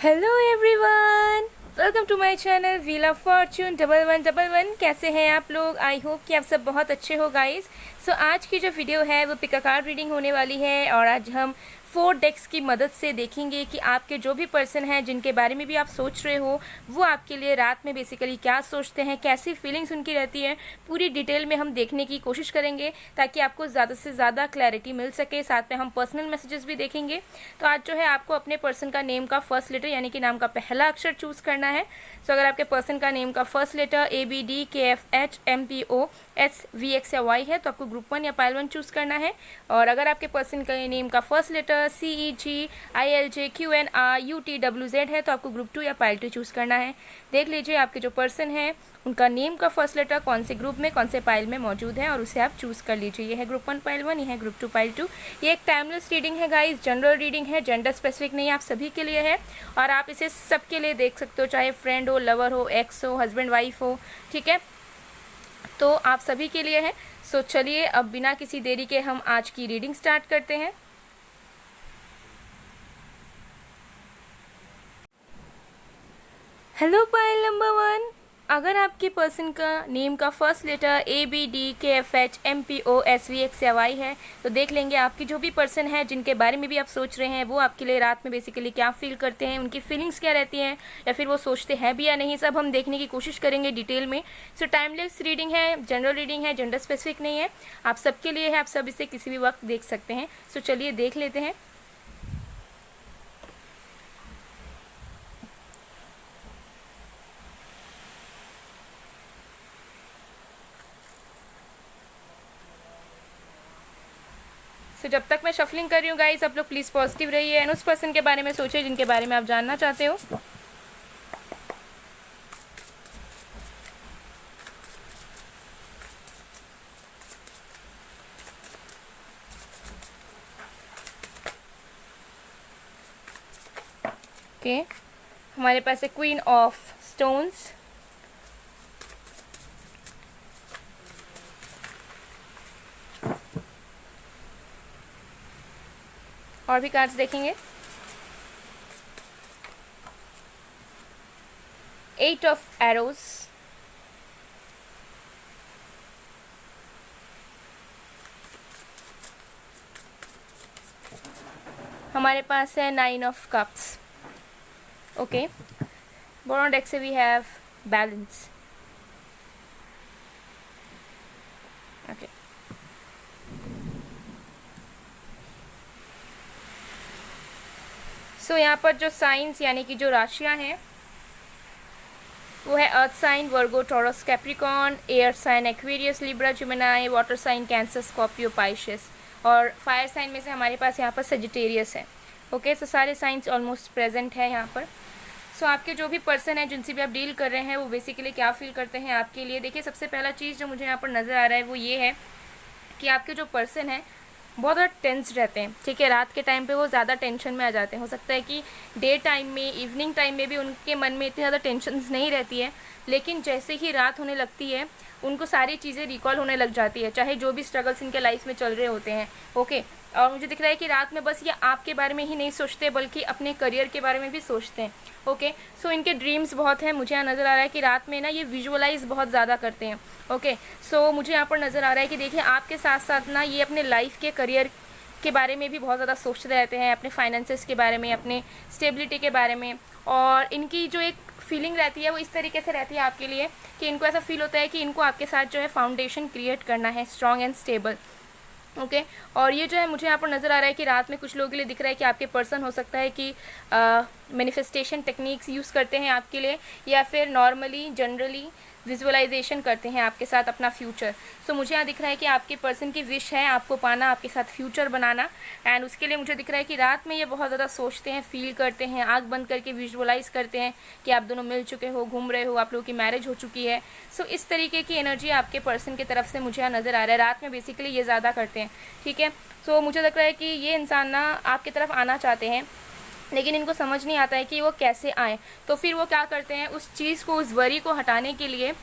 Hello everyone, welcome to my channel wheel of fortune 1111। कैसे हैं आप लोग? आई होप कि आप सब बहुत अच्छे हो गाइस। सो आज की जो वीडियो है वो पिक अ कार्ड रीडिंग होने वाली है और आज हम 4 डेक्स की मदद से देखेंगे कि आपके जो भी पर्सन हैं जिनके बारे में भी आप सोच रहे हो वो आपके लिए रात में बेसिकली क्या सोचते हैं, कैसी फीलिंग्स उनकी रहती है, पूरी डिटेल में हम देखने की कोशिश करेंगे ताकि आपको ज़्यादा से ज़्यादा क्लैरिटी मिल सके। साथ में हम पर्सनल मैसेजेस भी देखेंगे। तो आज जो है आपको अपने पर्सन का नेम का फर्स्ट लेटर यानी कि नाम का पहला अक्षर चूज़ करना है। सो अगर आपके पर्सन का नेम का फर्स्ट लेटर ABDKFHMPOSVX या Y है तो आपको ग्रुप 1 या पाइल 1 चूज़ करना है। और अगर आपके पर्सन का नेम का फर्स्ट लेटर CEGILJQNRUTWZ है तो आपको ग्रुप 2 या पाइल 2 चूज़ करना है। देख लीजिए आपके जो पर्सन है उनका नेम का फर्स्ट लेटर कौन से ग्रुप में, कौन से पाइल में मौजूद है और उसे आप चूज़ कर लीजिए। ये है ग्रुप 1 पाइल 1, ये है ग्रुप 2 पाइल 2। ये एक टाइमलेस रीडिंग है गाइस, जनरल रीडिंग है, जेंडर स्पेसिफिक नहीं, आप सभी के लिए है और आप इसे सबके लिए देख सकते हो, चाहे फ्रेंड हो, लवर हो, एक्स हो, हस्बैंड वाइफ हो, ठीक है, तो आप सभी के लिए है। सो चलिए अब बिना किसी देरी के हम आज की रीडिंग स्टार्ट करते हैं। हेलो पाइल नंबर 1, अगर आपके पर्सन का नेम का फर्स्ट लेटर ABDKFHMPOSVX या Y है तो देख लेंगे आपकी जो भी पर्सन है जिनके बारे में भी आप सोच रहे हैं वो आपके लिए रात में बेसिकली क्या फील करते हैं, उनकी फीलिंग्स क्या रहती हैं या फिर वो सोचते हैं भी या नहीं, सब हम देखने की कोशिश करेंगे डिटेल में। सो टाइमलेस रीडिंग है, जनरल रीडिंग है, जेंडर स्पेसिफिक नहीं है, आप सबके लिए है, आप सब इसे किसी भी वक्त देख सकते हैं। सो चलिए देख लेते हैं। सो जब तक मैं शफलिंग कर रही हूँ गाइस, आप लोग प्लीज़ पॉजिटिव रहिए एंड उस पर्सन के बारे में सोचिए जिनके बारे में आप जानना चाहते हो। ओके, हमारे पास है क्वीन ऑफ स्टोन्स, और भी कार्ड्स देखेंगे। 8 ऑफ एरोज, हमारे पास है 9 of cups. Okay, bottom deck से वी हैव बैलेंस। ओके, सो यहाँ पर जो साइंस यानी कि जो राशियाँ हैं वो है earth sign, Virgo, Taurus, Capricorn, air sign, Aquarius, Libra, Gemini, water sign, Cancer, Scorpio, Pisces, और फायर साइन में से हमारे पास यहाँ पर सजिटेरियस है। ओके, सो सारे साइंस ऑलमोस्ट प्रेजेंट है यहाँ पर। सो आपके जो भी पर्सन है जिनसे भी आप डील कर रहे हैं वो बेसिकली क्या फील करते हैं आपके लिए। देखिए सबसे पहला चीज़ जो मुझे यहाँ पर नज़र आ रहा है वो ये है कि आपके जो पर्सन है बहुत ज़्यादा टेंस रहते हैं, ठीक है, रात के टाइम पे वो ज़्यादा टेंशन में आ जाते हैं। हो सकता है कि डे टाइम में, इवनिंग टाइम में भी उनके मन में इतनी ज़्यादा टेंशन नहीं रहती है, लेकिन जैसे ही रात होने लगती है उनको सारी चीज़ें रिकॉल होने लग जाती है, चाहे जो भी स्ट्रगल्स इनके लाइफ में चल रहे होते हैं। ओके, और मुझे दिख रहा है कि रात में बस ये आपके बारे में ही नहीं सोचते बल्कि अपने करियर के बारे में भी सोचते हैं। ओके, सो इनके ड्रीम्स बहुत हैं। मुझे यहाँ नज़र आ रहा है कि रात में ना ये विजुअलाइज बहुत ज़्यादा करते हैं। ओके, सो मुझे यहाँ पर नज़र आ रहा है कि देखिए आपके साथ साथ ना ये अपने लाइफ के करियर के बारे में भी बहुत ज़्यादा सोचते रहते हैं, अपने फाइनेंसेस के बारे में, अपने स्टेबिलिटी के बारे में, और इनकी जो एक फीलिंग रहती है वो इस तरीके से रहती है आपके लिए कि इनको ऐसा फील होता है कि इनको आपके साथ जो है फाउंडेशन क्रिएट करना है, स्ट्रॉन्ग एंड स्टेबल। ओके, और ये जो है मुझे यहाँ पर नज़र आ रहा है कि रात में कुछ लोगों के लिए दिख रहा है कि आपके पर्सन हो सकता है कि मैनिफेस्टेशन टेक्निक्स यूज़ करते हैं आपके लिए, या फिर नॉर्मली जनरली विजुअलाइजेशन करते हैं आपके साथ अपना फ्यूचर। सो मुझे यहाँ दिख रहा है कि आपके पर्सन की विश है आपको पाना, आपके साथ फ्यूचर बनाना, एंड उसके लिए मुझे दिख रहा है कि रात में ये बहुत ज़्यादा सोचते हैं, फील करते हैं, आँख बंद करके विजुअलाइज करते हैं कि आप दोनों मिल चुके हो, घूम रहे हो, आप लोगों की मैरिज हो चुकी है। सो इस तरीके की एनर्जी आपके पर्सन की तरफ से मुझे यहाँ नज़र आ रहा है। रात में बेसिकली ये ज़्यादा करते हैं, ठीक है। सो मुझे लग रहा है कि ये इंसान ना आपकी तरफ आना चाहते हैं लेकिन इनको समझ नहीं आता है कि वो कैसे आए, तो फिर वो क्या करते हैं, उस चीज़ को, उस वरी को हटाने के लिए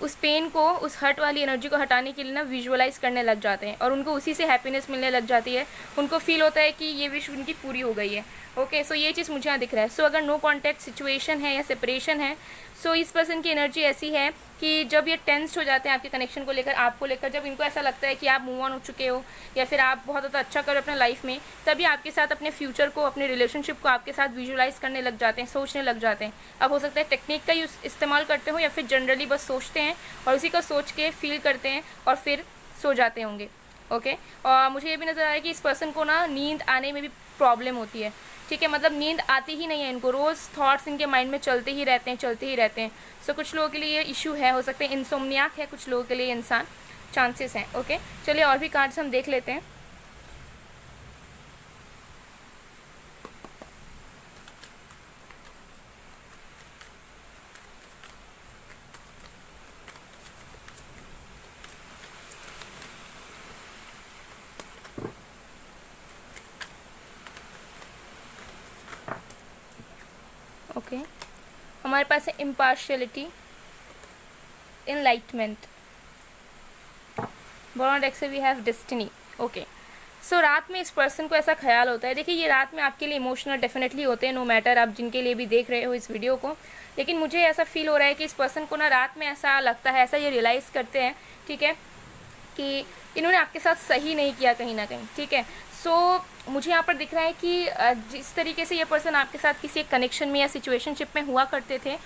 उस पेन को, उस हर्ट वाली एनर्जी को हटाने के लिए ना विजुअलाइज़ करने लग जाते हैं और उनको उसी से हैप्पीनेस मिलने लग जाती है। उनको फील होता है कि ये विश उनकी पूरी हो गई है। ओके, सो ये चीज़ मुझे यहाँ दिख रहा है। सो अगर नो कॉन्टैक्ट सिचुएशन है या सेपरेशन है, सो इस पर्सन की एनर्जी ऐसी है कि जब ये टेंस्ड हो जाते हैं आपके कनेक्शन को लेकर, आपको लेकर, जब इनको ऐसा लगता है कि आप मूव ऑन हो चुके हो या फिर आप बहुत ज़्यादा अच्छा करो अपने लाइफ में, तभी आपके साथ अपने फ्यूचर को, अपने रिलेशनशिप को आपके साथ विजुअलाइज करने लग जाते हैं, सोचने लग जाते हैं। अब हो सकता है टेक्निक का यूज इस्तेमाल करते हो या फिर जनरली बस सोचते हैं और उसी को सोच के फील करते हैं और फिर सो जाते होंगे। ओके, और मुझे ये भी नज़र आ रहा है कि इस पर्सन को ना नींद आने में भी प्रॉब्लम होती है। ठीक है, मतलब नींद आती ही नहीं है इनको, रोज़ थॉट्स इनके माइंड में चलते ही रहते हैं, चलते ही रहते हैं। सो कुछ लोगों के लिए ये इशू है, हो सकता है इंसोम्नियाक है कुछ लोगों के लिए, इंसान चांसेस हैं। ओके, चलिए और भी कार्ड्स हम देख लेते हैं। ओके, हमारे पास है इम्पार्शियलिटी, इनलाइटमेंट, बॉर्न डेक से वी हैव डेस्टिनी। ओके, सो रात में इस पर्सन को ऐसा ख्याल होता है, देखिए ये रात में आपके लिए इमोशनल डेफिनेटली होते हैं, नो मैटर आप जिनके लिए भी देख रहे हो इस वीडियो को, लेकिन मुझे ऐसा फील हो रहा है कि इस पर्सन को ना रात में ऐसा लगता है, ऐसा ये रियलाइज़ करते हैं, ठीक है, कि इन्होंने आपके साथ सही नहीं किया कहीं ना कहीं। ठीक है, सो मुझे यहाँ पर दिख रहा है कि जिस तरीके से ये पर्सन आपके साथ किसी एक कनेक्शन में या सिचुएशनशिप में हुआ करते थे,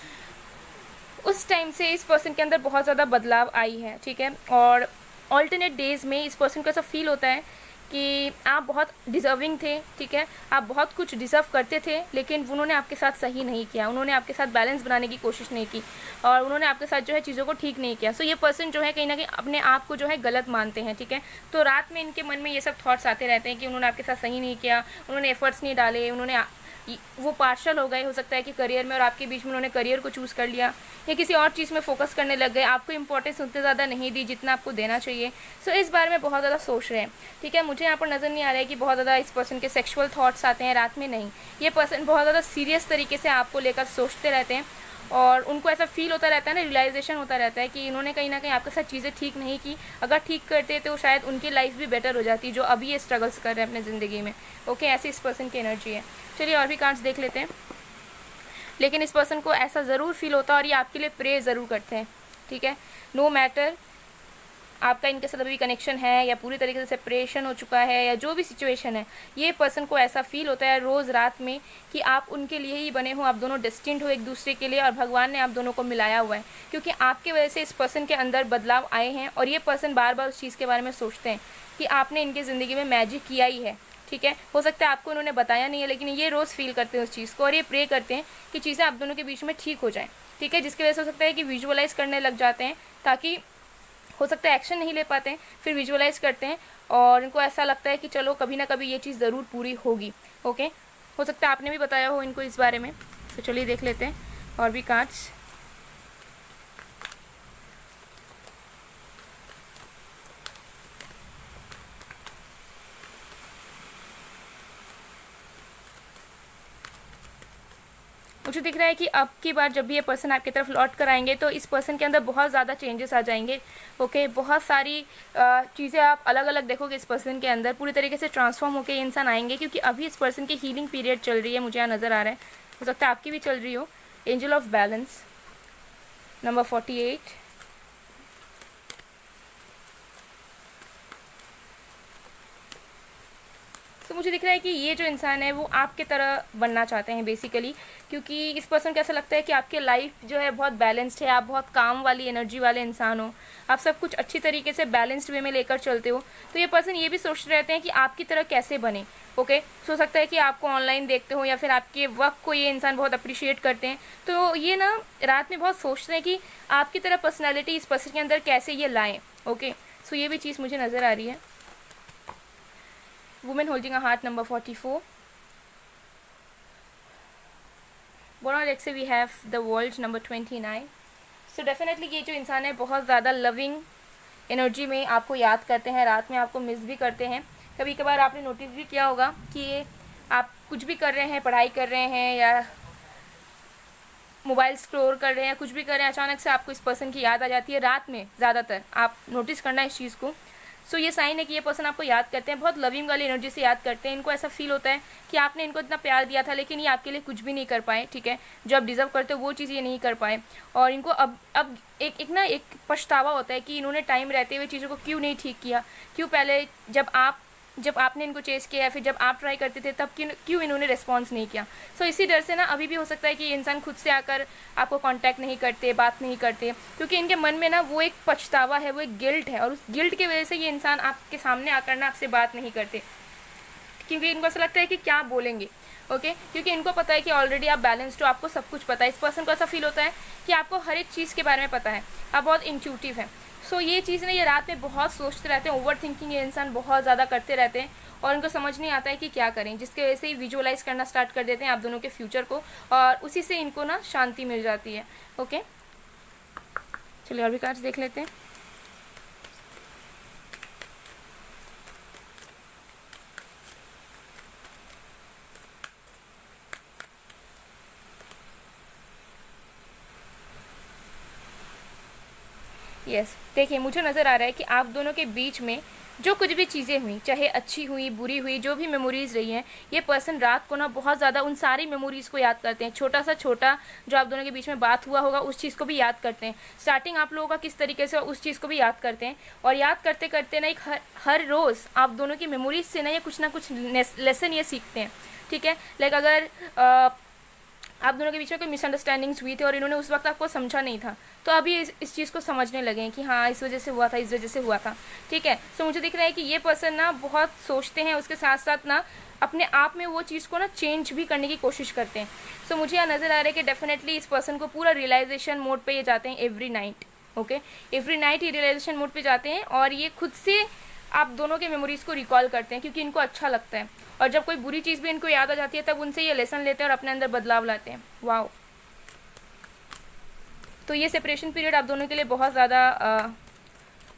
उस टाइम से इस पर्सन के अंदर बहुत ज़्यादा बदलाव आई है। ठीक है, और ऑल्टरनेट डेज में इस पर्सन को ऐसा फील होता है कि आप बहुत डिज़र्विंग थे। ठीक है, आप बहुत कुछ डिज़र्व करते थे, लेकिन उन्होंने आपके साथ सही नहीं किया, उन्होंने आपके साथ बैलेंस बनाने की कोशिश नहीं की और उन्होंने आपके साथ जो है चीज़ों को ठीक नहीं किया। सो ये पर्सन जो है कहीं ना कहीं अपने आप को जो है गलत मानते हैं। ठीक है, तो रात में इनके मन में ये सब थॉट्स आते रहते हैं कि उन्होंने आपके साथ सही नहीं किया, उन्होंने एफर्ट्स नहीं डाले, उन्होंने वो पार्शल हो गए, हो सकता है कि करियर में, और आपके बीच में उन्होंने करियर को चूज़ कर लिया या किसी और चीज़ में फोकस करने लग गए, आपको इंपॉर्टेंस उतने ज़्यादा नहीं दी जितना आपको देना चाहिए। सो इस बारे में बहुत ज़्यादा सोच रहे हैं। ठीक है, मुझे यहाँ पर नज़र नहीं आ रहा है कि बहुत ज़्यादा इस पर्सन के सेक्सुअल थॉट्स आते हैं रात में, नहीं, ये पर्सन बहुत ज़्यादा सीरियस तरीके से आपको लेकर सोचते रहते हैं और उनको ऐसा फील होता रहता है ना, रियलाइजेशन होता रहता है कि इन्होंने कहीं ना कहीं आपके साथ चीज़ें ठीक नहीं की, अगर ठीक करते तो शायद उनकी लाइफ भी बेटर हो जाती जो अभी ये स्ट्रगल्स कर रहे हैं अपनी ज़िंदगी में। ओके, ऐसी इस पर्सन की एनर्जी है। चलिए और भी कार्ड्स देख लेते हैं। लेकिन इस पर्सन को ऐसा ज़रूर फील होता है और ये आपके लिए प्रे ज़रूर करते हैं। ठीक है, नो मैटर आपका इनके साथ अभी कनेक्शन है या पूरी तरीके से सेपरेशन हो चुका है या जो भी सिचुएशन है, ये पर्सन को ऐसा फील होता है रोज़ रात में कि आप उनके लिए ही बने हो, आप दोनों डेस्टिन्ड हो एक दूसरे के लिए और भगवान ने आप दोनों को मिलाया हुआ है, क्योंकि आपके वजह से इस पर्सन के अंदर बदलाव आए हैं और ये पर्सन बार बार उस चीज़ के बारे में सोचते हैं कि आपने इनकी ज़िंदगी में मैजिक किया ही है। ठीक है, हो सकता है आपको उन्होंने बताया नहीं है, लेकिन ये रोज़ फील करते हैं उस चीज़ को और ये प्रे करते हैं कि चीज़ें आप दोनों के बीच में ठीक हो जाएं। ठीक है, जिसकी वजह से हो सकता है कि विजुअलाइज़ करने लग जाते हैं, ताकि हो सकता है एक्शन नहीं ले पाते हैं, फिर विजुअलाइज़ करते हैं और इनको ऐसा लगता है कि चलो कभी ना कभी ये चीज़ ज़रूर पूरी होगी। ओके, हो सकता है आपने भी बताया हो इनको इस बारे में। तो चलिए देख लेते हैं और भी कार्ड्स। मुझे दिख रहा है कि अब की बार जब भी ये पर्सन आपकी तरफ लौट कर आएंगे तो इस पर्सन के अंदर बहुत ज़्यादा चेंजेस आ जाएंगे। ओके, बहुत सारी चीज़ें आप अलग अलग देखोगे इस पर्सन के अंदर, पूरी तरीके से ट्रांसफॉर्म होकर ये इंसान आएंगे, क्योंकि अभी इस पर्सन की हीलिंग पीरियड चल रही है, मुझे यहाँ नज़र आ रहा है, हो सकता है आपकी भी चल रही हो। एंजल ऑफ बैलेंस नंबर 48, तो मुझे दिख रहा है कि ये जो इंसान है वो आपके तरह बनना चाहते हैं बेसिकली, क्योंकि इस पर्सन को ऐसा लगता है कि आपकी लाइफ जो है बहुत बैलेंस्ड है, आप बहुत काम वाली एनर्जी वाले इंसान हो, आप सब कुछ अच्छी तरीके से बैलेंस्ड वे में लेकर चलते हो। तो ये पर्सन ये भी सोचते रहते हैं कि आपकी तरह कैसे बने। ओके, हो सकता है कि आपको ऑनलाइन देखते हो या फिर आपके वर्क को ये इंसान बहुत अप्रिशिएट करते हैं, तो ये ना रात में बहुत सोचते हैं कि आपकी तरह पर्सनैलिटी इस पर्सन के अंदर कैसे ये लाएँ। ओके, सो ये भी चीज़ मुझे नज़र आ रही है। Woman holding a heart number 44. Born on X we have the world number 29. So definitely ये जो इंसान है बहुत ज़्यादा लविंग एनर्जी में आपको याद करते हैं, रात में आपको मिस भी करते हैं। कभी कभार आपने नोटिस भी किया होगा कि आप कुछ भी कर रहे हैं, पढ़ाई कर रहे हैं या मोबाइल स्क्रॉल कर रहे हैं, कुछ भी कर रहे हैं, अचानक से आपको इस पर्सन की याद आ जाती है रात में, ज़्यादातर आप नोटिस करना इस चीज़ को। सो ये साइन है कि ये पर्सन आपको याद करते हैं, बहुत लविंग वाली एनर्जी से याद करते हैं। इनको ऐसा फील होता है कि आपने इनको इतना प्यार दिया था लेकिन ये आपके लिए कुछ भी नहीं कर पाए, ठीक है, जो आप डिज़र्व करते हो वो चीज़ ये नहीं कर पाए। और इनको अब एक पछतावा होता है कि इन्होंने टाइम रहते हुए चीज़ों को क्यों नहीं ठीक किया, क्यों पहले जब आपने इनको चेस किया या फिर जब आप ट्राई करते थे तब क्यों इन्होंने रिस्पॉन्स नहीं किया। सो इसी डर से ना अभी भी हो सकता है कि ये इंसान खुद से आकर आपको कांटेक्ट नहीं करते, बात नहीं करते, क्योंकि इनके मन में ना वो एक पछतावा है, वो एक गिल्ट है, और उस गिल्ट की वजह से ये इंसान आपके सामने आकर ना आपसे बात नहीं करते, क्योंकि इनको ऐसा लगता है कि क्या बोलेंगे। ओके, क्योंकि इनको पता है कि ऑलरेडी आप बैलेंस्ड हो, आपको सब कुछ पता है। इस पर्सन को ऐसा फील होता है कि आपको हर एक चीज़ के बारे में पता है, आप बहुत इंट्यूटिव हैं। सो ये चीज़ ना ये रात में बहुत सोचते रहते हैं, ओवर थिंकिंग ये इंसान बहुत ज़्यादा करते रहते हैं और इनको समझ नहीं आता है कि क्या करें, जिसकी वजह से ही विजुअलाइज करना स्टार्ट कर देते हैं आप दोनों के फ्यूचर को, और उसी से इनको ना शांति मिल जाती है। ओके, चलिए और भी कार्ड्स देख लेते हैं। यस, देखिए मुझे नज़र आ रहा है कि आप दोनों के बीच में जो कुछ भी चीज़ें हुई, चाहे अच्छी हुई, बुरी हुई, जो भी मेमोरीज़ रही हैं, ये पर्सन रात को ना बहुत ज़्यादा उन सारी मेमोरीज़ को याद करते हैं। छोटा सा छोटा जो आप दोनों के बीच में बात हुआ होगा उस चीज़ को भी याद करते हैं, स्टार्टिंग आप लोगों का किस तरीके से उस चीज़ को भी याद करते हैं। और याद करते करते ना एक हर रोज़ आप दोनों की मेमोरीज से ना कुछ लेसन ये सीखते हैं, ठीक है। लाइक अगर आप दोनों के बीच में कोई मिसअंडरस्टैंडिंग्स हुई थी और इन्होंने उस वक्त आपको समझा नहीं था, तो अभी इस चीज़ को समझने लगे हैं कि हाँ इस वजह से हुआ था, इस वजह से हुआ था, ठीक है। सो मुझे दिख रहा है कि ये पर्सन ना बहुत सोचते हैं, उसके साथ साथ ना अपने आप में वो चीज़ को ना चेंज भी करने की कोशिश करते हैं। सो मुझे यहाँ नज़र आ रहा है कि डेफिनेटली इस पर्सन को पूरा रियलाइजेशन मोड पे ये जाते हैं every night. Okay, every night ही रियलाइजेशन मोड पे जाते हैं और ये खुद से आप दोनों के मेमोरीज़ को रिकॉल करते हैं क्योंकि इनको अच्छा लगता है, और जब कोई बुरी चीज़ भी इनको याद आ जाती है तब उनसे ये लेसन लेते हैं और अपने अंदर बदलाव लाते हैं। वाओ, तो ये सेपरेशन पीरियड आप दोनों के लिए बहुत ज़्यादा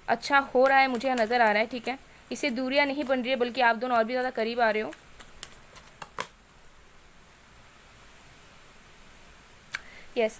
अच्छा हो रहा है, मुझे यहाँ नज़र आ रहा है, ठीक है। इससे दूरियाँ नहीं बन रही है बल्कि आप दोनों और भी ज़्यादा करीब आ रहे हो। यस,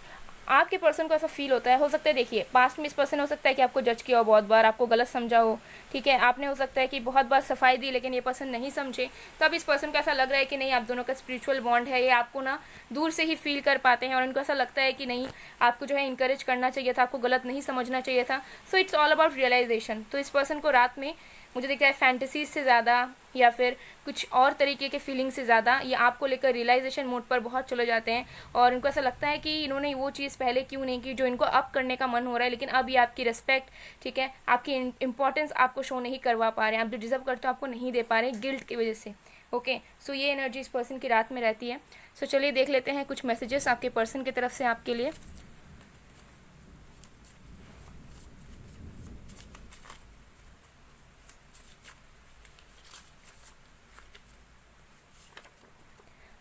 आपके पर्सन को ऐसा फील होता है, हो सकता है देखिए पास्ट में इस पर्सन हो सकता है कि आपको जज किया हो बहुत बार, आपको गलत समझा हो, ठीक है। आपने हो सकता है कि बहुत बार सफाई दी लेकिन ये पर्सन नहीं समझे, तब इस पर्सन को ऐसा लग रहा है कि नहीं आप दोनों का स्पिरिचुअल बॉन्ड है, ये आपको ना दूर से ही फील कर पाते हैं और इनको ऐसा लगता है कि नहीं आपको जो है इंकरेज करना चाहिए था, आपको गलत नहीं समझना चाहिए था। So it's all about realization. तो इस पर्सन को रात में मुझे दिखता है फैंटेसीज से ज़्यादा या फिर कुछ और तरीके के फीलिंग से ज़्यादा ये आपको लेकर रियलाइजेशन मोड पर बहुत चले जाते हैं और इनको ऐसा लगता है कि इन्होंने वो चीज़ पहले क्यों नहीं की जो इनको अब करने का मन हो रहा है, लेकिन अब ये आपकी रिस्पेक्ट, ठीक है, आपकी इंपॉर्टेंस आपको शो नहीं करवा पा रहे हैं, आप जो डिजर्व करते हो आपको नहीं दे पा रहे हैं गिल्ट की वजह से। ओके, सो ये एनर्जी इस पर्सन की रात में रहती है। सो चलिए देख लेते हैं कुछ मैसेजेस आपके पर्सन की तरफ से आपके लिए।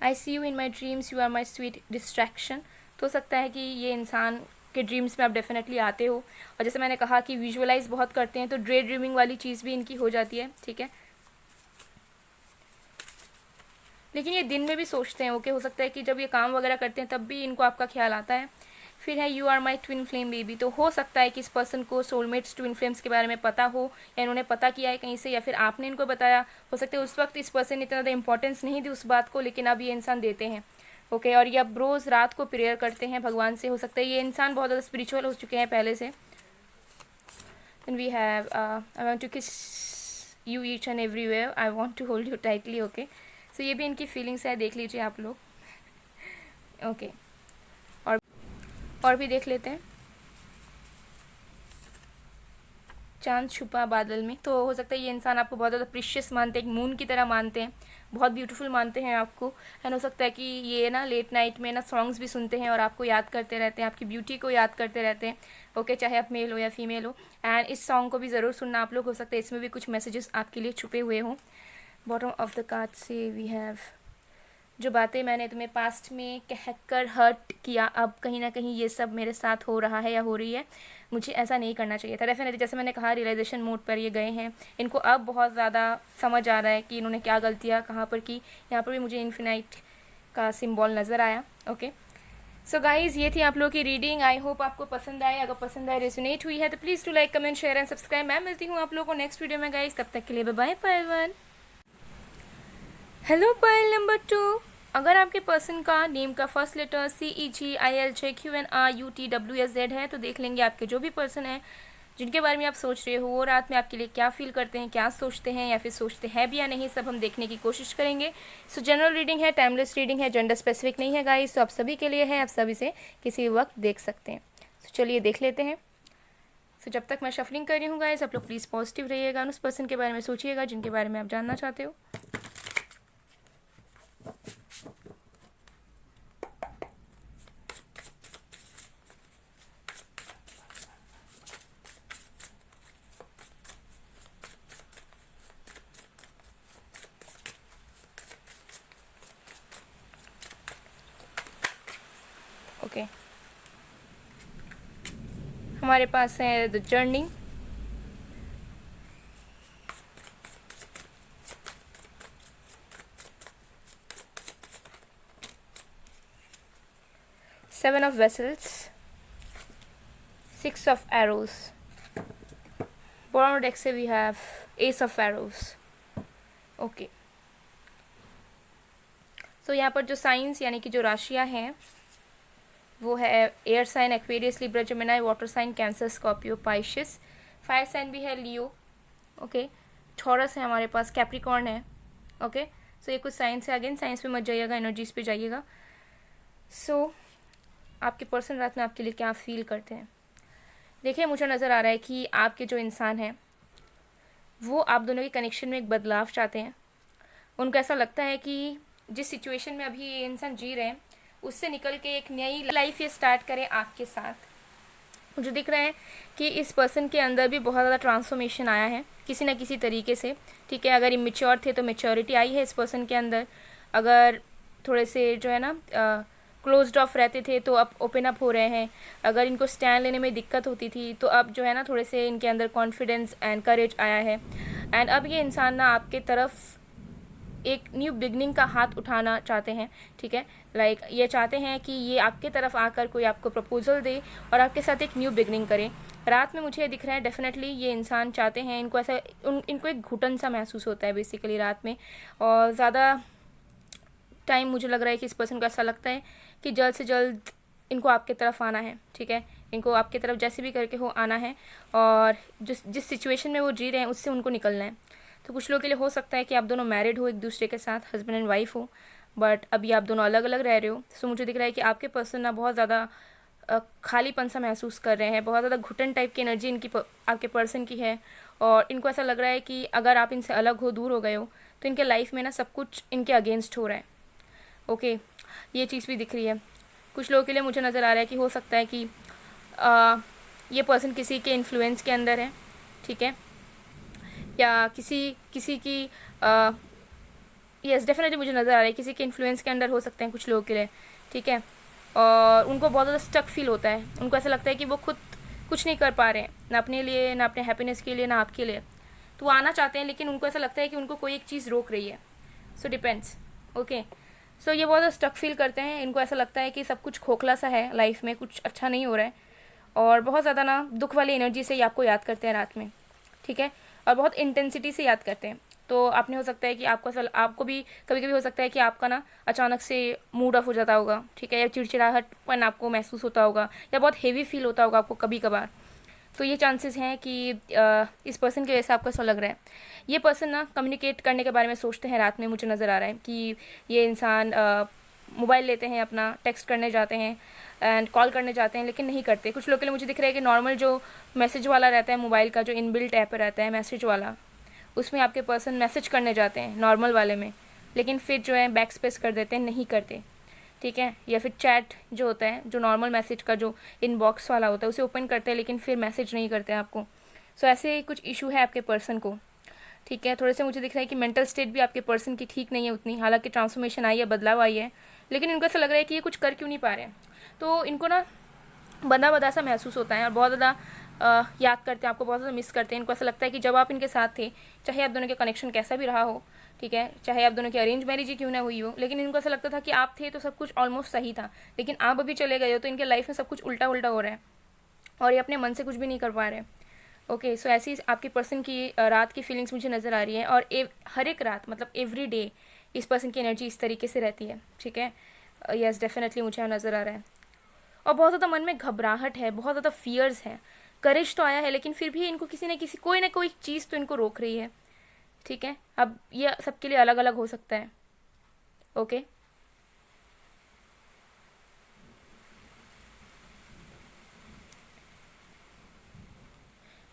I see you in my dreams, you are my sweet distraction. तो हो सकता है कि ये इंसान के ड्रीम्स में आप डेफिनेटली आते हो, और जैसे मैंने कहा कि विजुअलाइज बहुत करते हैं तो ड्रे ड्रीमिंग वाली चीज़ भी इनकी हो जाती है, ठीक है। लेकिन ये दिन में भी सोचते हैं। ओके, हो सकता है कि जब ये काम वगैरह करते हैं तब भी इनको आपका ख्याल आता है। फिर है you are my twin flame baby. तो हो सकता है कि इस पर्सन को सोलमेट्स ट्विन फ्लेम्स के बारे में पता हो, या इन्होंने पता किया है कहीं से, या फिर आपने इनको बताया। हो सकता है उस वक्त इस पर्सन ने इतना ज़्यादा इंपॉर्टेंस नहीं दी उस बात को, लेकिन अब ये इंसान देते हैं। ओके, और ये अब रोज़ रात को प्रेयर करते हैं भगवान से। हो सकता है ये इंसान बहुत ज़्यादा स्पिरिचुअल हो चुके हैं पहले से। Then we have I want to kiss you each and everywhere, I want to hold you tightly. Okay, so ये भी इनकी फीलिंग्स है, देख लीजिए आप लोग। ओके, और भी देख लेते हैं। चांद छुपा बादल में। तो हो सकता है ये इंसान आपको बहुत ज़्यादा प्रीशियस मानते हैं, एक मून की तरह मानते हैं, बहुत ब्यूटीफुल मानते हैं आपको। एंड हो सकता है कि ये ना लेट नाइट में ना सॉन्ग्स भी सुनते हैं और आपको याद करते रहते हैं, आपकी ब्यूटी को याद करते रहते हैं। ओके, चाहे आप मेल हो या फीमेल हो। एंड इस सॉन्ग को भी ज़रूर सुनना आप लोग, हो सकता है इसमें भी कुछ मैसेजेस आपके लिए छुपे हुए हों। बॉटम ऑफ द कार्ड से वी हैव, जो बातें मैंने तुम्हें पास्ट में कहकर हर्ट किया, अब कहीं ना कहीं ये सब मेरे साथ हो रहा है या हो रही है, मुझे ऐसा नहीं करना चाहिए था। डेफिनेटली जैसे मैंने कहा रियलाइजेशन मोड पर ये गए हैं, इनको अब बहुत ज़्यादा समझ आ रहा है कि इन्होंने क्या गलतियाँ कहाँ पर की। यहाँ पर भी मुझे इन्फिनाइट का सिंबल नज़र आया। ओके, सो गाइज़, ये थी आप लोगों की रीडिंग। आई होप आपको पसंद आए। अगर पसंद आए, रेजोनेट हुई है तो please to like, comment, share and subscribe. मैं मिलती हूँ आप लोगों को नेक्स्ट वीडियो में गाइज़। तब तक के लिए bye bye pile 1। Hello pile number 2। अगर आपके पर्सन का नेम का फर्स्ट लेटर CEGILJQNRUTWSZ है तो देख लेंगे आपके जो भी पर्सन है जिनके बारे में आप सोच रहे हो वो रात में आपके लिए क्या फील करते हैं, क्या सोचते हैं या फिर सोचते हैं भी या नहीं, सब हम देखने की कोशिश करेंगे। सो जनरल रीडिंग है, टाइमलेस रीडिंग है, जेंडर स्पेसिफिक नहीं है गाइस। तो आप सभी के लिए है, आप सभी से किसी वक्त देख सकते हैं। तो चलिए देख लेते हैं। सो जब तक मैं शफलिंग कर रही हूँ गाइस, आप लोग प्लीज़ पॉजिटिव रहिएगा, उस पर्सन के बारे में सोचिएगा जिनके बारे में आप जानना चाहते हो। ओके, हमारे पास है the journey, Seven of Vessels, Six of Arrows, bottom deck से we have Ace of Arrows। Okay, तो यहाँ पर जो साइंस यानी कि जो राशियाँ हैं वो है air sign Aquarius, Libra, Gemini, water sign Cancer, Scorpio, Pisces. Fire sign भी है लियो। ओके, टॉरस है हमारे पास, कैप्रिकॉर्न है। ओके, सो ये कुछ साइंस है। अगेन साइंस पे मत जाइएगा, एनर्जीज पे जाइएगा। सो आपके पर्सन रात में आपके लिए क्या फील करते हैं। देखिए, मुझे नज़र आ रहा है कि आपके जो इंसान हैं वो आप दोनों के कनेक्शन में एक बदलाव चाहते हैं। उनको ऐसा लगता है कि जिस सिचुएशन में अभी ये इंसान जी रहे हैं उससे निकल के एक नई लाइफ ये स्टार्ट करें आपके साथ। मुझे दिख रहा है कि इस पर्सन के अंदर भी बहुत ज़्यादा ट्रांसफॉर्मेशन आया है किसी न किसी तरीके से। ठीक है, अगर इमेच्योर थे तो मेच्योरिटी आई है इस पर्सन के अंदर। अगर थोड़े से जो है ना क्लोज्ड ऑफ रहते थे तो अब ओपन अप हो रहे हैं। अगर इनको स्टैंड लेने में दिक्कत होती थी तो अब जो है ना थोड़े से इनके अंदर कॉन्फिडेंस एंड करेज आया है। एंड अब ये इंसान ना आपके तरफ एक न्यू बिगनिंग का हाथ उठाना चाहते हैं। ठीक है, लाइक ये चाहते हैं कि ये आपके तरफ आकर कोई आपको प्रपोजल दे और आपके साथ एक न्यू बिगनिंग करे। रात में मुझे दिख रहा है डेफिनेटली ये इंसान चाहते हैं, इनको ऐसा इनको एक घुटन सा महसूस होता है बेसिकली रात में। और ज़्यादा टाइम मुझे लग रहा है कि इस पर्सन को ऐसा लगता है कि जल्द से जल्द इनको आपके तरफ आना है। ठीक है, इनको आपके तरफ जैसे भी करके हो आना है और जिस सिचुएशन में वो जी रहे हैं उससे उनको निकलना है। तो कुछ लोगों के लिए हो सकता है कि आप दोनों मैरिड हो एक दूसरे के साथ, हस्बैंड एंड वाइफ हो, बट अभी आप दोनों अलग अलग रह रहे हो। सो मुझे दिख रहा है कि आपके पर्सन ना बहुत ज़्यादा खालीपन सा महसूस कर रहे हैं, बहुत ज़्यादा घुटन टाइप की एनर्जी इनकी आपके पर्सन की है। और इनको ऐसा लग रहा है कि अगर आप इनसे अलग हो, दूर हो गए हो, तो इनके लाइफ में ना सब कुछ इनके अगेंस्ट हो रहा है। ओके, ये चीज़ भी दिख रही है। कुछ लोगों के लिए मुझे नज़र आ रहा है कि हो सकता है कि ये पर्सन किसी के इन्फ्लुएंस के अंदर है। ठीक है, या किसी की यस डेफिनेटली मुझे नज़र आ रहा है किसी के इन्फ्लुएंस के अंदर हो सकते हैं कुछ लोगों के लिए। ठीक है, और उनको बहुत ज़्यादा स्टक फील होता है। उनको ऐसा लगता है कि वो खुद कुछ नहीं कर पा रहे हैं, ना अपने लिए, ना अपने हैप्पीनेस के लिए, ना आपके लिए। तो वो आना चाहते हैं लेकिन उनको ऐसा लगता है कि उनको कोई एक चीज़ रोक रही है। So depends. ओके, सो ये बहुत ज़्यादा स्टक फील करते हैं। इनको ऐसा लगता है कि सब कुछ खोखला सा है लाइफ में, कुछ अच्छा नहीं हो रहा है और बहुत ज़्यादा ना दुख वाली एनर्जी से ही आपको याद करते हैं रात में। ठीक है, और बहुत इंटेंसिटी से याद करते हैं। तो आपने हो सकता है कि आपको भी कभी कभी हो सकता है कि आपका ना अचानक से मूड ऑफ हो जाता होगा। ठीक है, या चिड़चिड़ाहटपन आपको महसूस होता होगा या बहुत हेवी फील होता होगा आपको कभी कभार। तो ये चांसेस हैं कि इस पर्सन की वजह से आपको ऐसा लग रहा है। ये पर्सन ना कम्युनिकेट करने के बारे में सोचते हैं रात में। मुझे नज़र आ रहा है कि ये इंसान मोबाइल लेते हैं अपना, टेक्स्ट करने जाते हैं एंड कॉल करने जाते हैं लेकिन नहीं करते। कुछ लोगों के लिए मुझे दिख रहा है कि नॉर्मल जो मैसेज वाला रहता है मोबाइल का, जो इनबिल्ट ऐप रहता है मैसेज वाला, उसमें आपके पर्सन मैसेज करने जाते हैं नॉर्मल वाले में, लेकिन फिर जो है बैक स्पेस कर देते हैं, नहीं करते। ठीक है, या फिर चैट जो होता है, जो नॉर्मल मैसेज का जो इनबॉक्स वाला होता है उसे ओपन करते हैं लेकिन फिर मैसेज नहीं करते हैं आपको। सो ऐसे कुछ इशू है आपके पर्सन को। ठीक है, थोड़े से मुझे दिख रहा है कि मेंटल स्टेट भी आपके पर्सन की ठीक नहीं है उतनी, हालांकि ट्रांसफॉर्मेशन आई है, बदलाव आई है, लेकिन इनको ऐसा लग रहा है कि ये कुछ कर क्यों नहीं पा रहे हैं। तो इनको ना बंधा बंधा सा महसूस होता है और बहुत ज़्यादा याद करते हैं आपको, बहुत ज़्यादा मिस करते हैं। इनको ऐसा लगता है कि जब आप इनके साथ थे, चाहे आप दोनों के कनेक्शन कैसा भी रहा हो, ठीक है, चाहे आप दोनों की अरेंज मैरिज ही क्यों ना हुई हो, लेकिन इनको ऐसा लगता था कि आप थे तो सब कुछ ऑलमोस्ट सही था, लेकिन आप अभी चले गए हो तो इनके लाइफ में सब कुछ उल्टा उल्टा हो रहा है और ये अपने मन से कुछ भी नहीं कर पा रहे। ओके, सो ऐसी आपकी पर्सन की रात की फीलिंग्स मुझे नज़र आ रही है, और हर एक रात मतलब एवरी डे इस पर्सन की एनर्जी इस तरीके से रहती है। ठीक है, यस डेफिनेटली मुझे यहाँ नज़र आ रहा है। और बहुत ज़्यादा मन में घबराहट है, बहुत ज़्यादा फियर्स है। करेज तो आया है, लेकिन फिर भी इनको किसी न किसी कोई ना कोई चीज़ तो इनको रोक रही है। ठीक है, अब ये सबके लिए अलग अलग हो सकता है। ओके,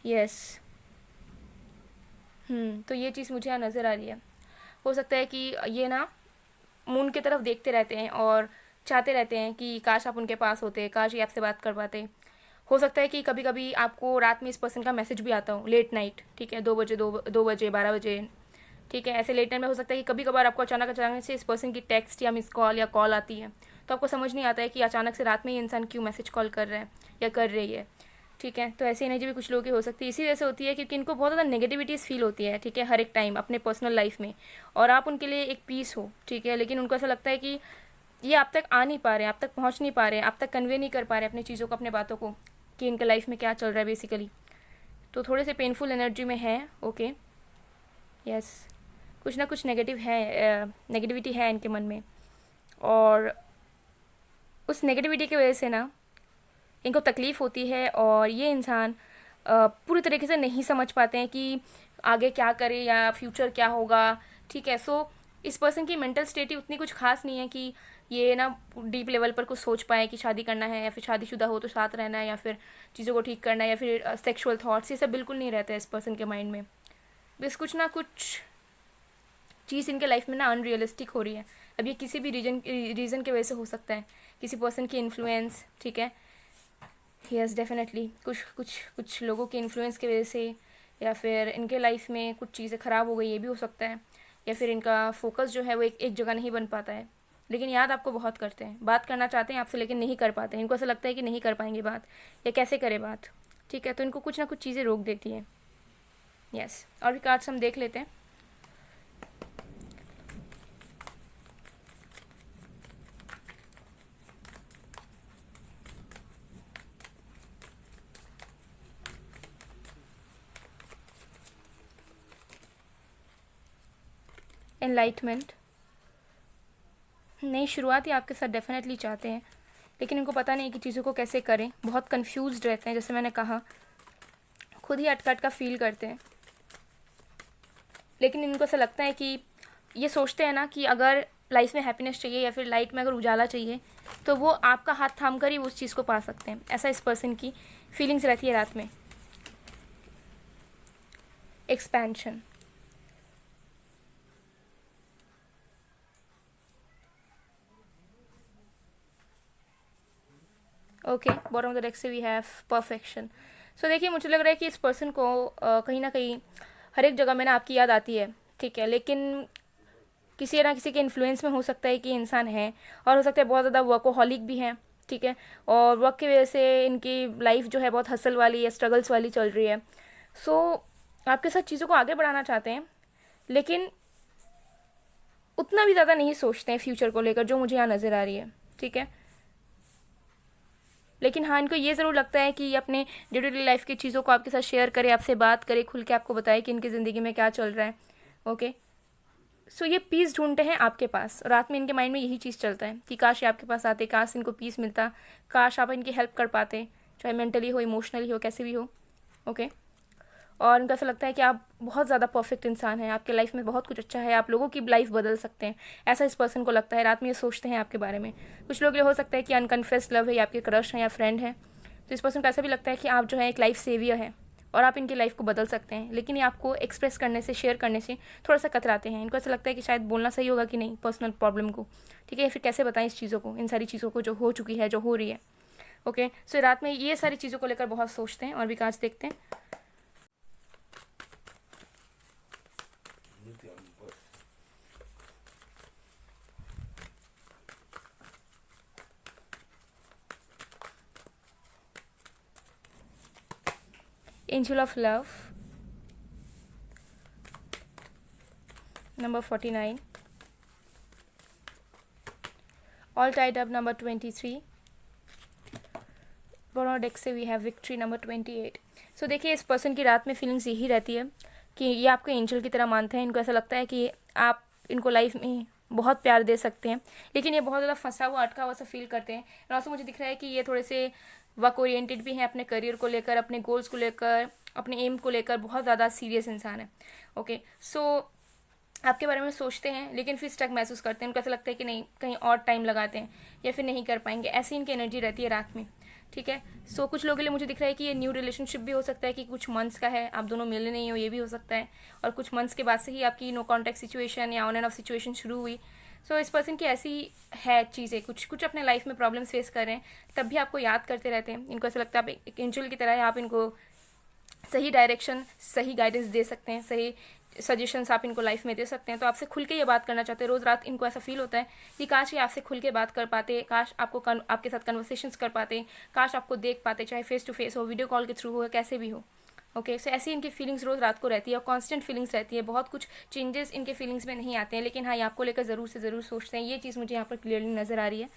यस, तो ये चीज़ मुझे यहाँ नज़र आ रही है। हो सकता है कि ये ना मून की तरफ देखते रहते हैं और चाहते रहते हैं कि काश आप उनके पास होते, काश ये आपसे बात कर पाते। हो सकता है कि कभी कभी आपको रात में इस पर्सन का मैसेज भी आता हो, लेट नाइट। ठीक है, 2 बजे, 2 बजे, 12 बजे। ठीक है, ऐसे लेट नाइट में हो सकता है कि कभी कभार आपको अचानक अचानक से इस पर्सन की टेक्स्ट या मिस कॉल या कॉल आती है, तो आपको समझ नहीं आता है कि अचानक से रात में ये इंसान क्यों मैसेज कॉल कर रहा है या कर रही है। ठीक है, तो ऐसी एनर्जी भी कुछ लोगों की हो सकती है। इसी वजह से होती है क्योंकि इनको बहुत ज़्यादा नेगेटिविटीज़ फील होती है। ठीक है, हर एक टाइम अपने पर्सनल लाइफ में, और आप उनके लिए एक पीस हो। ठीक है, लेकिन उनको ऐसा लगता है कि ये आप तक आ नहीं पा रहे, आप तक पहुंच नहीं पा रहे, आप तक कन्वे नहीं कर पा रहे अपनी चीज़ों को, अपने बातों को, कि इनके लाइफ में क्या चल रहा है बेसिकली। तो थोड़े से पेनफुल एनर्जी में है। ओके, यस, कुछ ना कुछ नेगेटिव है, नेगेटिविटी है इनके मन में, और उस नेगेटिविटी की वजह से ना इनको तकलीफ़ होती है, और ये इंसान पूरी तरीके से नहीं समझ पाते हैं कि आगे क्या करें या फ्यूचर क्या होगा। ठीक है, सो इस पर्सन की मेंटल स्टेट ही उतनी कुछ खास नहीं है कि ये ना डीप लेवल पर कुछ सोच पाए कि शादी करना है, या फिर शादीशुदा हो तो साथ रहना है, या फिर चीज़ों को ठीक करना है, या फिर सेक्सुअल थॉट्स, ये सब बिल्कुल नहीं रहता है इस पर्सन के माइंड में। बस कुछ ना कुछ चीज़ इनके लाइफ में ना अनरियलिस्टिक हो रही है। अब ये किसी भी रीज़न की वजह से हो सकता है, किसी पर्सन की इन्फ्लुएंस। ठीक है, यस डेफिनेटली कुछ कुछ कुछ लोगों के इन्फ्लुएंस की वजह से, या फिर इनके लाइफ में कुछ चीज़ें ख़राब हो गई, ये भी हो सकता है, या फिर इनका फोकस जो है वो एक जगह नहीं बन पाता है। लेकिन याद आपको बहुत करते हैं, बात करना चाहते हैं आपसे, लेकिन नहीं कर पाते हैं। इनको ऐसा लगता है कि नहीं कर पाएंगे बात, या कैसे करें बात। ठीक है, तो इनको कुछ ना कुछ चीज़ें रोक देती हैं। यस, और भी कार्ड्स हम देख लेते हैं। एनलाइटमेंट, नई शुरुआत ही आपके साथ डेफिनेटली चाहते हैं, लेकिन इनको पता नहीं कि चीज़ों को कैसे करें, बहुत कंफ्यूज्ड रहते हैं। जैसे मैंने कहा, खुद ही अटका अटका फील करते हैं। लेकिन इनको ऐसा लगता है कि ये सोचते हैं ना कि अगर लाइफ में हैप्पीनेस चाहिए या फिर लाइट में अगर उजाला चाहिए, तो वो आपका हाथ थाम कर ही उस चीज़ को पा सकते हैं। ऐसा इस पर्सन की फीलिंग्स रहती है रात में। Expansion, okay, bottom of the deck से वी हैव परफेक्शन। सो देखिए, मुझे लग रहा है कि इस पर्सन को कहीं ना कहीं हर एक जगह में ना आपकी याद आती है। ठीक है, लेकिन किसी ना किसी के इन्फ्लुएंस में हो सकता है कि इंसान है, और हो सकता है बहुत ज़्यादा वर्कोहॉलिक भी हैं। ठीक है, और वर्क की वजह से इनकी लाइफ जो है बहुत हसल वाली या स्ट्रगल्स वाली चल रही है। सो आपके साथ चीज़ों को आगे बढ़ाना चाहते हैं, लेकिन उतना भी ज़्यादा नहीं सोचते हैं फ्यूचर को लेकर, जो मुझे यहाँ नज़र आ रही है। ठीक है, लेकिन हाँ, इनको ये ज़रूर लगता है कि ये अपने डे टू डे लाइफ की चीज़ों को आपके साथ शेयर करे, आपसे बात करे, खुल के आपको बताए कि इनकी ज़िंदगी में क्या चल रहा है। ओके, सो ये पीस ढूंढते हैं आपके पास। रात में इनके माइंड में यही चीज़ चलता है कि काश ये आपके पास आते, काश इनको पीस मिलता, काश आप इनकी हेल्प कर पाते, चाहे मेंटली हो, इमोशनली हो, कैसे भी हो। ओके, और इनको ऐसा लगता है कि आप बहुत ज़्यादा परफेक्ट इंसान हैं, आपके लाइफ में बहुत कुछ अच्छा है, आप लोगों की लाइफ बदल सकते हैं। ऐसा इस पर्सन को लगता है, रात में ये सोचते हैं आपके बारे में। कुछ लोग ये हो सकता है कि अनकन्फेस्ड लव है, या आपके क्रश हैं या फ्रेंड है, तो इस पर्सन को ऐसा भी लगता है कि आप जो है एक लाइफ सेवियर है, और आप इनकी लाइफ को बदल सकते हैं। लेकिन ये आपको एक्सप्रेस करने से, शेयर करने से थोड़ा सा कतराते हैं। इनको ऐसा लगता है कि शायद बोलना सही होगा कि नहीं पर्सनल प्रॉब्लम को। ठीक है, फिर कैसे बताएं इस चीज़ों को, इन सारी चीज़ों को जो हो चुकी है, जो हो रही है। ओके, सो रात में ये सारी चीज़ों को लेकर बहुत सोचते हैं। और भी कार्ड्स देखते हैं। Angel of love, number 49. All tied up, number 23. Bottom deck से वी हैव विक्ट्री, नंबर 28. सो देखिए, इस पर्सन की रात में फीलिंग्स यही रहती है कि ये आपको एंजल की तरह मानते हैं. इनको ऐसा लगता है कि आप इनको लाइफ में बहुत प्यार दे सकते हैं, लेकिन ये बहुत ज़्यादा फंसा हुआ, अटका हुआ सा फील करते हैं. और ऑल्सो मुझे दिख रहा है कि ये थोड़े से वर्क ओरिएंटेड भी हैं, अपने करियर को लेकर, अपने गोल्स को लेकर, अपने एम को लेकर बहुत ज़्यादा सीरियस इंसान है. ओके, सो आपके बारे में सोचते हैं लेकिन फिर स्टक महसूस करते हैं. उनको ऐसा लगता है कि नहीं, कहीं और टाइम लगाते हैं या फिर नहीं कर पाएंगे. ऐसी इनकी एनर्जी रहती है रात में. ठीक है, सो कुछ लोगों के लिए मुझे दिख रहा है कि ये न्यू रिलेशनशिप भी हो सकता है, कि कुछ मंथ्स का है, आप दोनों मिले नहीं हो, ये भी हो सकता है. और कुछ मंथ्स के बाद से ही आपकी नो कॉन्टैक्ट सिचुएशन या ऑन एंड ऑफ सिचुएशन शुरू हुई. सो इस पर्सन की ऐसी है चीज़ें, कुछ अपने लाइफ में प्रॉब्लम्स फेस कर रहे हैं, तब भी आपको याद करते रहते हैं. इनको ऐसा लगता है आप एक एंजल की तरह है, आप इनको सही डायरेक्शन, सही गाइडेंस दे सकते हैं, सही सजेशंस आप इनको लाइफ में दे सकते हैं. तो आपसे खुल के ये बात करना चाहते हैं. रोज़ रात इनको ऐसा फील होता है कि काश ये आपसे खुल के बात कर पाते, काश आपके साथ कन्वर्सेशंस कर पाते, काश आपको देख पाते, चाहे फेस टू फेस हो, वीडियो कॉल के थ्रू हो, कैसे भी हो. ओके, सो ऐसी इनकी फीलिंग्स रोज़ रात को रहती है और कांस्टेंट फीलिंग्स रहती है. बहुत कुछ चेंजेस इनके फीलिंग्स में नहीं आते हैं, लेकिन हाँ, ये आपको लेकर ज़रूर से ज़रूर सोचते हैं. ये चीज़ मुझे यहाँ पर क्लियरली नज़र आ रही है.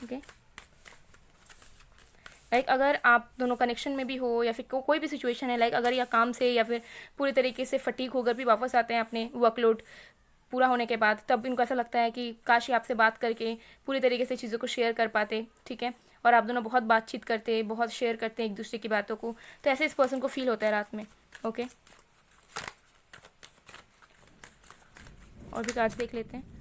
ओके, लाइक अगर आप दोनों कनेक्शन में भी हो या फिर कोई भी सिचुएशन है, लाइक अगर या काम से या फिर पूरी तरीके से फटीक होकर भी वापस आते हैं अपने वर्कलोड पूरा होने के बाद, तब इनको ऐसा लगता है कि काश ये आपसे बात करके पूरी तरीके से चीज़ों को शेयर कर पाते. ठीक है, और आप दोनों बहुत बातचीत करते, बहुत शेयर करते हैं एक दूसरे की बातों को. तो ऐसे इस पर्सन को फील होता है रात में. ओके, और भी कार्ड्स देख लेते हैं.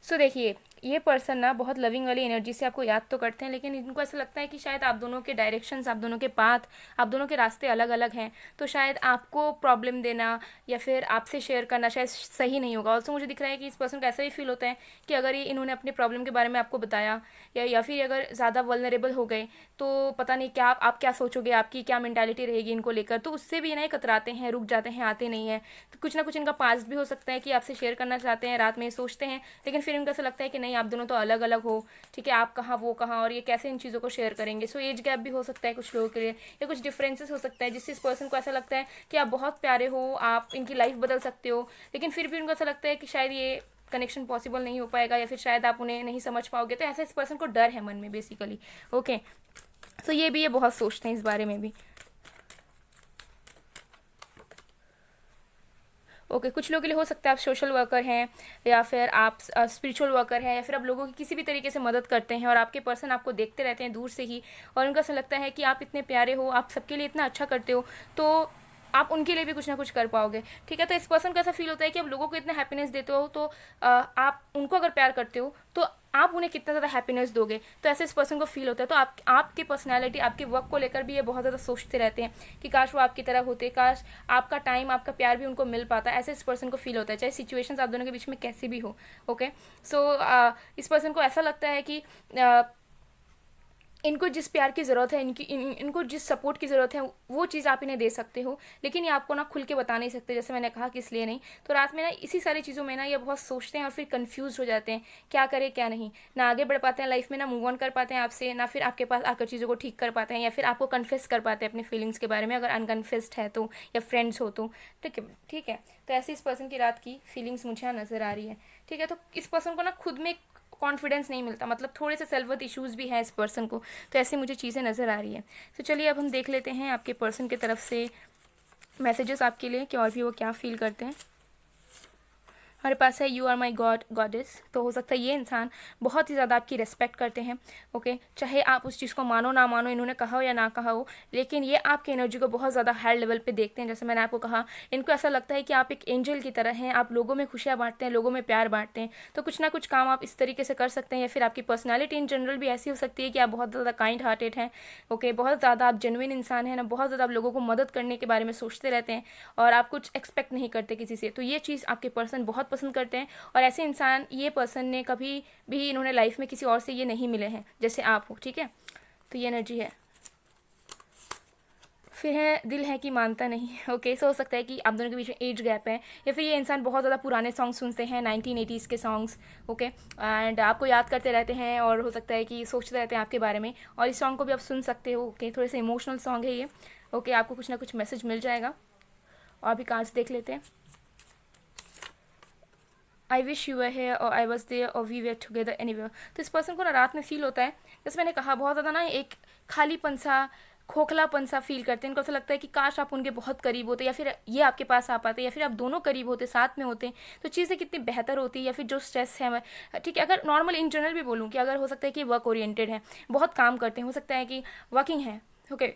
सो देखिए, ये पर्सन ना बहुत लविंग वाली एनर्जी से आपको याद तो करते हैं, लेकिन इनको ऐसा लगता है कि शायद आप दोनों के डायरेक्शंस, आप दोनों के पाथ, आप दोनों के रास्ते अलग अलग हैं. तो शायद आपको प्रॉब्लम देना या फिर आपसे शेयर करना शायद सही नहीं होगा. ऑल्सो मुझे दिख रहा है कि इस पर्सन को ऐसा भी फील होता है कि अगर ये इन्होंने अपने प्रॉब्लम के बारे में आपको बताया या फिर अगर ज़्यादा वल्नरेबल हो गए, तो पता नहीं क्या आप क्या सोचोगे, आपकी क्या मेंटालिटी रहेगी इनको लेकर. तो उससे भी ना कतराते हैं, रुक जाते हैं, आते नहीं हैं. तो कुछ ना कुछ इनका पास्ट भी हो सकता है कि आपसे शेयर करना चाहते हैं, रात में सोचते हैं, लेकिन फिर इनको ऐसा लगता है कि नहीं, आप दोनों तो अलग अलग हो. ठीक है, आप कहाँ, वो कहाँ, और ये कैसे इन चीज़ों को शेयर करेंगे. सो एज गैप भी हो सकता है कुछ लोगों के लिए, या कुछ डिफरेंसेस हो सकता है जिससे इस पर्सन को ऐसा लगता है कि आप बहुत प्यारे हो, आप इनकी लाइफ बदल सकते हो, लेकिन फिर भी उनको ऐसा लगता है कि शायद ये कनेक्शन पॉसिबल नहीं हो पाएगा या फिर शायद आप उन्हें नहीं समझ पाओगे. तो ऐसा इस पर्सन को डर है मन में बेसिकली. ओके, तो ये बहुत सोचते हैं इस बारे में भी. ओके, कुछ लोगों के लिए हो सकता है आप सोशल वर्कर हैं या फिर आप स्पिरिचुअल वर्कर हैं, या फिर आप लोगों की किसी भी तरीके से मदद करते हैं और आपके पर्सन आपको देखते रहते हैं दूर से ही, और उनको ऐसा लगता है कि आप इतने प्यारे हो, आप सबके लिए इतना अच्छा करते हो, तो आप उनके लिए भी कुछ ना कुछ कर पाओगे. ठीक है, तो इस पर्सन को ऐसा फील होता है कि आप लोगों को इतना हैप्पीनेस देते हो, तो आप उनको अगर प्यार करते हो तो आप उन्हें कितना ज़्यादा हैप्पीनेस दोगे. तो ऐसे इस पर्सन को फील होता है. तो आपकी पर्सनैलिटी, आपके वर्क को लेकर भी ये बहुत ज़्यादा सोचते रहते हैं कि काश वो आपकी तरह होते, काश आपका टाइम, आपका प्यार भी उनको मिल पाता. ऐसे इस पर्सन को फील होता है, चाहे सिचुएशंस आप दोनों के बीच में कैसी भी हो. ओके, सो इस पर्सन को ऐसा लगता है कि इनको जिस प्यार की ज़रूरत है, इनको जिस सपोर्ट की ज़रूरत है, वो चीज़ आप इन्हें दे सकते हो, लेकिन ये आपको ना खुल के बता नहीं सकते, जैसे मैंने कहा कि इसलिए नहीं. तो रात में ना इसी सारी चीज़ों में ना ये बहुत सोचते हैं और फिर कंफ्यूज हो जाते हैं, क्या करें क्या नहीं. ना आगे बढ़ पाते हैं लाइफ में, ना मूव ऑन कर पाते हैं आपसे, ना फिर आपके पास आकर चीज़ों को ठीक कर पाते हैं या फिर आपको कन्फेस कर पाते हैं अपने फीलिंग्स के बारे में, अगर अनकन्फेस्ड है तो, या फ्रेंड्स हो तो. ठीक है, तो ऐसे इस पर्सन की रात की फीलिंग्स मुझे यहाँ नज़र आ रही है. ठीक है, तो इस पर्सन को ना खुद में कॉन्फिडेंस नहीं मिलता, मतलब थोड़े से सेल्फ वर्थ इश्यूज़ भी हैं इस पर्सन को. तो ऐसी मुझे चीज़ें नज़र आ रही है. तो चलिए अब हम देख लेते हैं आपके पर्सन की तरफ से मैसेजेस आपके लिए कि और भी वो क्या फील करते हैं. हमारे पास है you are my god goddess. तो हो सकता है ये इंसान बहुत ही ज़्यादा आपकी रेस्पेक्ट करते हैं. ओके, चाहे आप उस चीज़ को मानो ना मानो, इन्होंने कहा हो या ना कहा हो, लेकिन ये आपकी एनर्जी को बहुत ज़्यादा हाई लेवल पे देखते हैं. जैसे मैंने आपको कहा, इनको ऐसा लगता है कि आप एक एंजल की तरह हैं, आप लोगों में खुशियाँ बांटते हैं, लोगों में प्यार बांटते हैं. तो कुछ ना कुछ काम आप इस तरीके से कर सकते हैं, या फिर आपकी पर्सनैलिटी इन जनरल भी ऐसी हो सकती है कि आप बहुत ज़्यादा काइंड हार्टेड हैं. ओके, बहुत ज़्यादा आप जेन्युइन इंसान हैं ना, बहुत ज़्यादा आप लोगों को मदद करने के बारे में सोचते रहते हैं और आप कुछ एक्सपेक्ट नहीं करते किसी से. तो ये चीज़ आपके पर्सन बहुत पसंद करते हैं, और ऐसे इंसान ये पर्सन ने कभी भी, इन्होंने लाइफ में किसी और से ये नहीं मिले हैं जैसे आप हो. ठीक है, तो ये एनर्जी है. फिर है दिल है कि मानता नहीं। ओके, सो हो सकता है कि आप दोनों के बीच में एज गैप है, या फिर ये इंसान बहुत ज़्यादा पुराने सॉन्ग सुनते हैं, 1980s के सॉन्ग्स। ओके, एंड आपको याद करते रहते हैं, और हो सकता है कि सोचते रहते हैं आपके बारे में, और इस सॉन्ग को भी आप सुन सकते हो। ओके, थोड़े से इमोशनल सॉन्ग है ये। ओके, आपको कुछ ना कुछ मैसेज मिल जाएगा। और भी कार्ड्स देख लेते हैं। I wish you were here और आई वॉज देयर और वी वेर टुगेदर एनीवेयर। तो इस पर्सन को ना रात में फील होता है, जैसे मैंने कहा, बहुत ज़्यादा ना एक खालीपन सा, खोखलापन सा फील करते हैं। इनको ऐसा लगता है कि काश आप उनके बहुत करीब होते, या फिर ये आपके पास आ पाते, या फिर आप दोनों करीब होते, साथ में होते, तो चीज़ें कितनी बेहतर होती। या फिर जो स्ट्रेस है, ठीक है, अगर नॉर्मल इन जनरल भी बोलूँ कि अगर हो सकता है कि वर्क ओरिएंटेड है, बहुत काम करते हैं, हो सकता है कि वर्किंग है, ओके,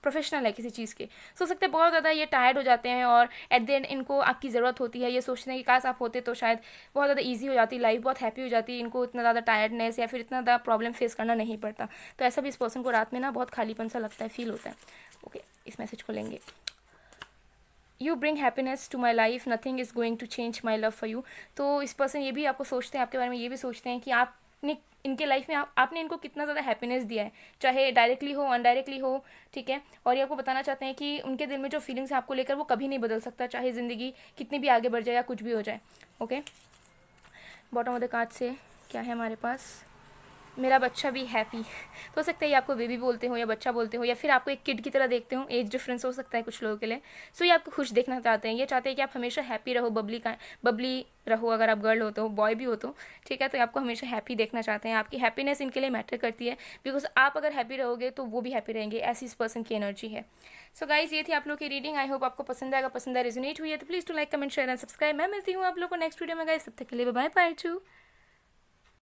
प्रोफेशनल है किसी चीज़ के, हो सकता है बहुत ज़्यादा ये टायर्ड हो जाते हैं, और एट द एंड इनको आपकी ज़रूरत होती है। ये सोचते हैं कि काश आप होते तो शायद बहुत ज़्यादा ईजी हो जाती लाइफ, बहुत हैप्पी हो जाती, इनको इतना ज़्यादा टायर्डनेस या फिर इतना ज़्यादा प्रॉब्लम फेस करना नहीं पड़ता। तो ऐसा भी इस पर्सन को रात में ना बहुत खालीपन सा लगता है, फील होता है। ओके, इस मैसेज को लेंगे। You bring happiness to my life, nothing is going to change my love for you. तो इस पर्सन ये भी आपको सोचते हैं, आपके बारे में ये भी सोचते हैं कि आपने इनके लाइफ में आपने इनको कितना ज़्यादा हैप्पीनेस दिया है, चाहे डायरेक्टली हो, अनडायरेक्टली हो, ठीक है। और ये आपको बताना चाहते हैं कि उनके दिल में जो फीलिंग्स है आपको लेकर, वो कभी नहीं बदल सकता, चाहे ज़िंदगी कितनी भी आगे बढ़ जाए या कुछ भी हो जाए। Okay, bottom of the card से क्या है हमारे पास? मेरा बच्चा भी हैप्पी। तो हो सकता है ये आपको बेबी बोलते हो या बच्चा बोलते हो, या फिर आपको एक किड की तरह देखते हो, एज डिफरेंस हो सकता है कुछ लोगों के लिए। सो ये आपको खुश देखना चाहते हैं, ये चाहते हैं कि आप हमेशा हैप्पी रहो, बबली रहो, अगर आप गर्ल हो तो, बॉय भी हो तो, ठीक है। तो आपको हमेशा हैप्पी देखना चाहते हैं, आपकी हैप्पीनेस इनके लिए मैटर करती है, बिकॉज आप अगर हैप्पी रहोगे तो वो भी हैप्पी रहेंगे, ऐसी इस पर्सन की एनर्जी है। सो गाइज, ये थी आप लोग की रीडिंग। आई होप आपको पसंद आएगा, पसंद है, रेजोनेट हुई है तो please to like, comment, share and subscribe. मैं मिलती हूँ आप लोग को नेक्स्ट वीडियो में गाइज, तब तक के लिए बाय बाय टू।